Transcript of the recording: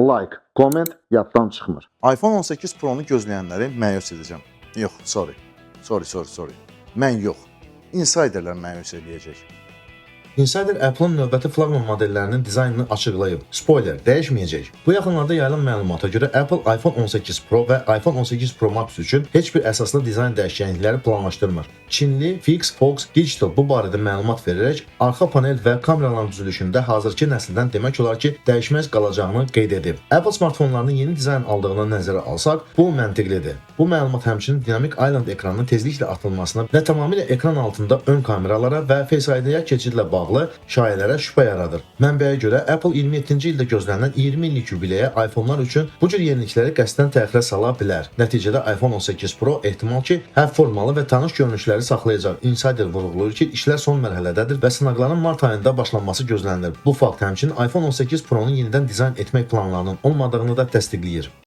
like, komment yaddan çıxmır. iPhone 18 Pro-nu gözləyənləri məyus edəcəm. Yox, sorry. Mən yox. Insiderlər məyus edəcək. Insider Apple-ın növbəti flaqman modellərinin dizaynını açıqlayıb. Spoiler, dəyişməyəcək. Bu yaxınlarda yayılan məlumata görə Apple iPhone 18 Pro və iPhone 18 Pro Max üçün heç bir əsaslı dizayn dəyişiklikləri planlaşdırmır. Çinli Fix Fox Digital bu barədə məlumat verərək arxa panel və kameraların düzülüşündə hazırki nəsildən demək olar ki, dəyişməz qalacağını qeyd edib. Apple smartfonlarının yeni dizayn aldığını nəzərə alsaq, bu məntiqlidir. Bu məlumat həmçinin dinamik Island ekranının tezliklə artırılmasına və tamamilə ekran altında ön kameralara və Face ID-yə keçidlə bağlı şayələrə şübhə yaradır. Mənbəyə görə Apple 27-ci ildə gözlənilən 20 illik yubileyə iPhone-lar üçün bu cür yenilikləri qəsdən təxirə sala bilər. Nəticədə iPhone 18 Pro ehtimal ki, həv formalı və tanış görünüşləri saxlayacaq. Insider vurğulayır ki, işlər son mərhələdədir və sınaqların mart ayında başlanması gözlənilir. Bu fakt həmçinin iPhone 18 Pro-nun yenidən dizayn etmək planlarının olmadığını da təsdiqləyir.